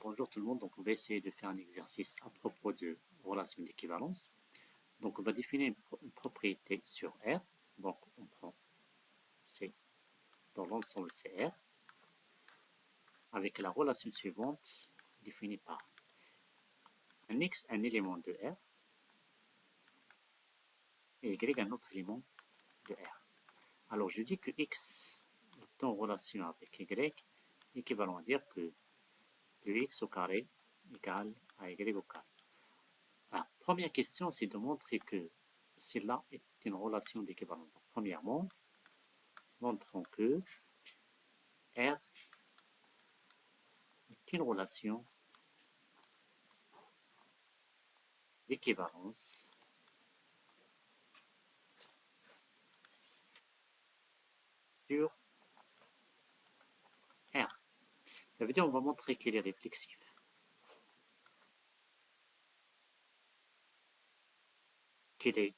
Bonjour tout le monde, donc on va essayer de faire un exercice à propos de relation d'équivalence. Donc on va définir une propriété sur R. Donc on prend C dans l'ensemble CR avec la relation suivante définie par un X, un élément de R, et Y, un autre élément de R. Alors je dis que X est en relation avec Y, équivalent à dire que le X au carré égale à Y au carré. La première question, c'est de montrer que cela est une relation d'équivalence. Premièrement, montrons que R est une relation d'équivalence sur R. Ça veut dire qu'on va montrer qu'il est réflexif. Qu'il est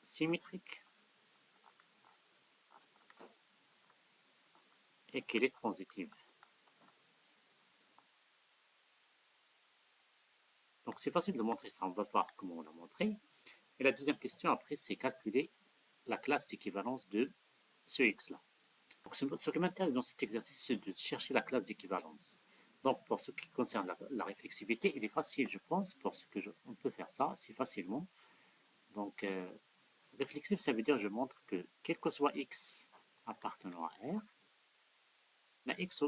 symétrique et qu'il est transitif. Donc c'est facile de montrer ça, on va voir comment on l'a montré. Et la deuxième question après, c'est calculer la classe d'équivalence de ce X-là. Donc ce qui m'intéresse dans cet exercice, c'est de chercher la classe d'équivalence. Donc pour ce qui concerne la réflexivité, il est facile, je pense, parce que on peut faire ça assez facilement. Donc réflexif, ça veut dire que je montre que quel que soit X appartenant à R, la X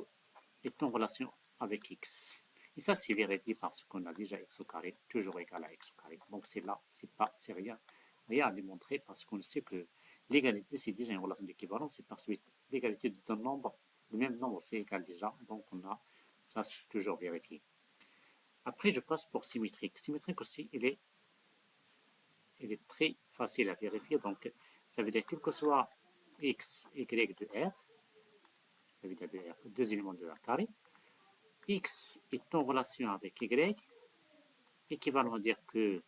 est en relation avec X. Et ça, c'est vérifié parce qu'on a déjà X au carré, toujours égal à X au carré. Donc c'est là, c'est rien à démontrer parce qu'on sait que l'égalité, c'est déjà une relation d'équivalence, et par suite, l'égalité d'un nombre, le même nombre, c'est égal déjà, donc on a, ça c'est toujours vérifié. Après, je passe pour symétrique. Symétrique aussi, il est très facile à vérifier, donc ça veut dire quel que soit X, Y de R, ça veut dire de R, deux éléments de R carré, X est en relation avec Y, équivalent à dire que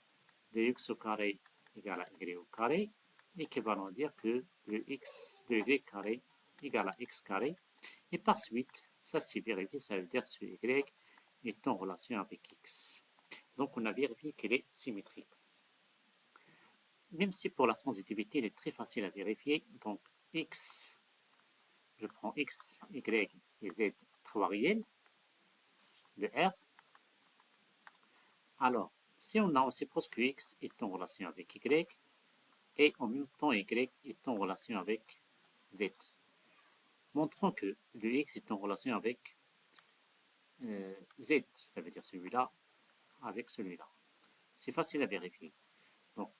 le X au carré égale à Y au carré, équivalent à dire que le Y carré égale à X carré, et par suite, ça c'est vérifié, ça veut dire que Y est en relation avec X. Donc on a vérifié qu'elle est symétrique. Même si pour la transitivité, elle est très facile à vérifier, donc X, je prends X, Y et Z, trois réels de R. Alors, si on suppose que X est en relation avec Y, et en même temps Y est en relation avec Z. Montrons que le X est en relation avec Z, ça veut dire celui-là avec celui-là. C'est facile à vérifier. Donc,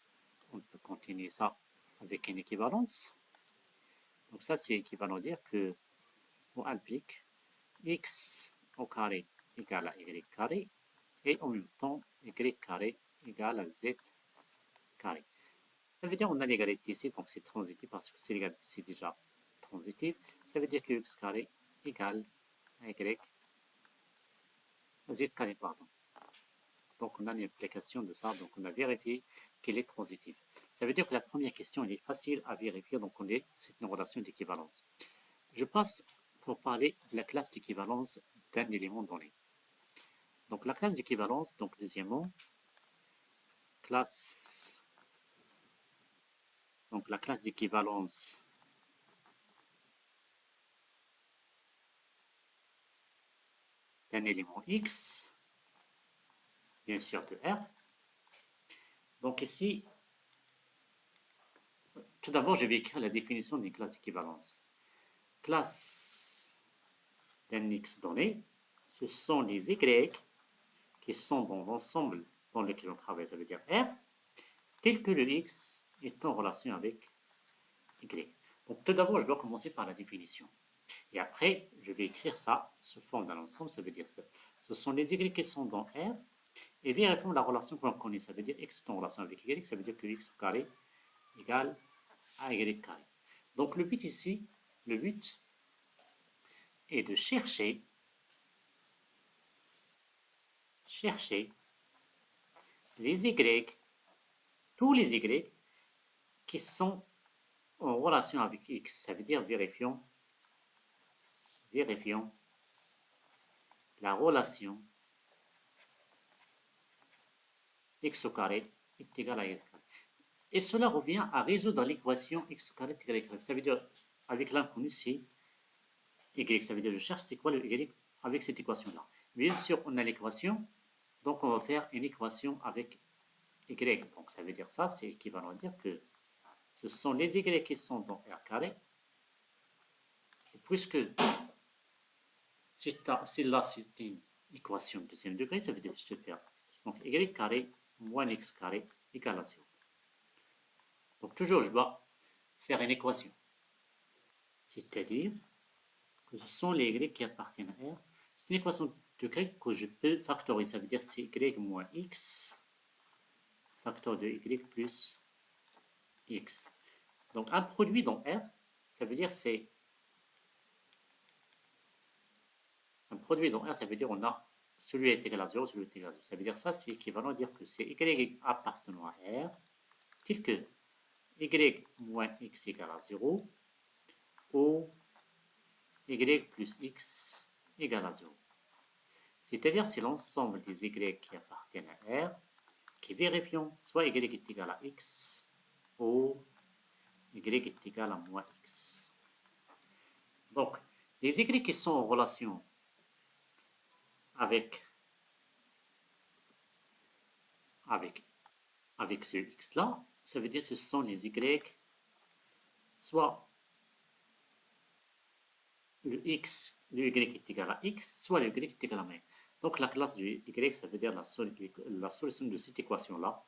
on peut continuer ça avec une équivalence. Donc ça, c'est équivalent à dire que on applique X au carré égale à Y carré, et en même temps Y carré égale à Z carré. Ça veut dire qu'on a l'égalité ici, donc c'est transitif parce que c'est l'égalité, c'est déjà transitif. Ça veut dire que X carré égale à Y, à Z carré, pardon. Donc on a une application de ça, donc on a vérifié qu'elle est transitive. Ça veut dire que la première question, elle est facile à vérifier, donc c'est une relation d'équivalence. Je passe pour parler de la classe d'équivalence d'un élément donné. Donc la classe d'équivalence, donc deuxièmement, la classe d'équivalence d'un élément X, bien sûr de R. Donc ici, tout d'abord, je vais écrire la définition d'une classe d'équivalence. Classe d'un X donné, ce sont les Y qui sont dans l'ensemble dans lequel on travaille, ça veut dire R, tel que le X est en relation avec Y. Donc tout d'abord, je dois commencer par la définition. Et après, je vais écrire ça sous forme d'un ensemble, ça veut dire ça. Ce sont les Y qui sont dans R, et vérifions la relation que l'on connaît, ça veut dire X est en relation avec Y, ça veut dire que X au carré égale à Y carré. Donc le but ici, le but est de chercher les Y, tous les Y qui sont en relation avec X, ça veut dire vérifions la relation x au carré est égal à y carré. Et cela revient à résoudre l'équation x carré est égal à y carré. Ça veut dire, avec l'inconnu, c'est y. Ça veut dire, je cherche c'est quoi le y avec cette équation-là. Bien sûr, on a l'équation, donc on va faire une équation avec y. Donc ça veut dire ça, c'est équivalent à dire que ce sont les y qui sont dans r carré. Et puisque celle-là, c'est une équation de deuxième degré, ça veut dire que je vais faire donc y carré moins x carré égale à 0. Donc toujours, je dois faire une équation. C'est-à-dire que ce sont les y qui appartiennent à R. C'est une équation de y que je peux factoriser. Ça veut dire c'est y moins x, facteur de y plus x. Donc un produit dans R, ça veut dire c'est... Un produit dans R, ça veut dire on a celui est égal à 0, celui est égal à 0. Ça veut dire ça, c'est équivalent à dire que c'est y appartenant à R, tel que y moins x égale à 0, ou y plus x égale à 0. C'est-à-dire c'est l'ensemble des y qui appartiennent à R qui vérifions soit y est égal à x ou y est égal à moins x. Donc, les y qui sont en relation avec ce x-là, ça veut dire que ce sont les y, soit le y est égal à x, soit le y est égal à moins. Donc la classe du y, ça veut dire la solution de cette équation-là,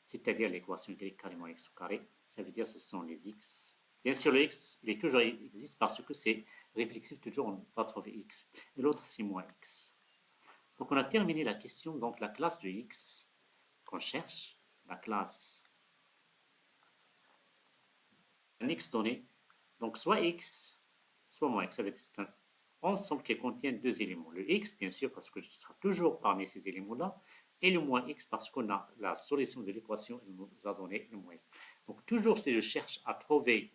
c'est-à-dire l'équation y carré moins x au carré, ça veut dire que ce sont les x. Bien sûr, le x, il est toujours existe parce que c'est réflexif, toujours on va trouver x. Et l'autre, c'est moins x. Donc on a terminé la question, donc la classe de x qu'on cherche, la classe un x donné, donc soit x, soit moins x, ça veut dire c'est un ensemble qui contient deux éléments. Le x, bien sûr, parce que ce sera toujours parmi ces éléments-là, et le moins x, parce qu'on a la solution de l'équation, elle nous a donné le moins x. Donc toujours, si je cherche à trouver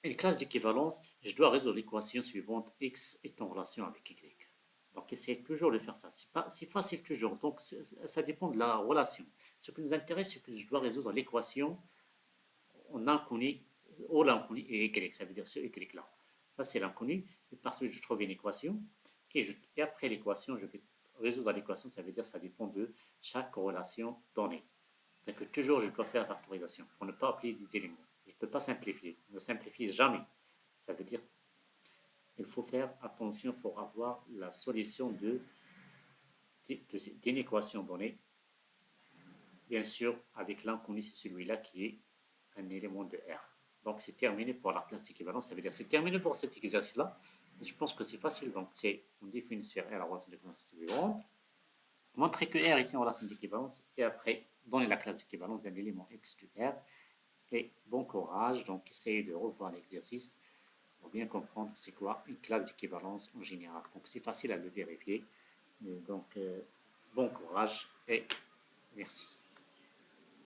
une classe d'équivalence, je dois résoudre l'équation suivante, x est en relation avec y. Donc, essayez toujours de faire ça. C'est facile toujours. Donc, ça dépend de la relation. Ce qui nous intéresse, c'est que je dois résoudre l'équation en inconnu, ou l'inconnu et y. Ça veut dire ce y-là. Ça, c'est l'inconnu. Parce que je trouve une équation. Et après l'équation, je vais résoudre l'équation. Ça veut dire que ça dépend de chaque relation donnée. Donc, toujours, je dois faire la factorisation pour ne pas appeler des éléments. Je ne peux pas simplifier. Ne simplifie jamais. Ça veut dire il faut faire attention pour avoir la solution d'une équation donnée. Bien sûr, avec l'inconnu, c'est celui-là qui est un élément de R. Donc, c'est terminé pour la classe d'équivalence. Ça veut dire c'est terminé pour cet exercice-là. Je pense que c'est facile. Donc, on définit sur R la relation d'équivalence suivante. Montrer que R est une relation d'équivalence. Et après, donner la classe d'équivalence d'un élément X du R. Et bon courage. Donc, essayez de revoir l'exercice pour bien comprendre c'est quoi une classe d'équivalence en général. Donc c'est facile à le vérifier. Donc bon courage et merci.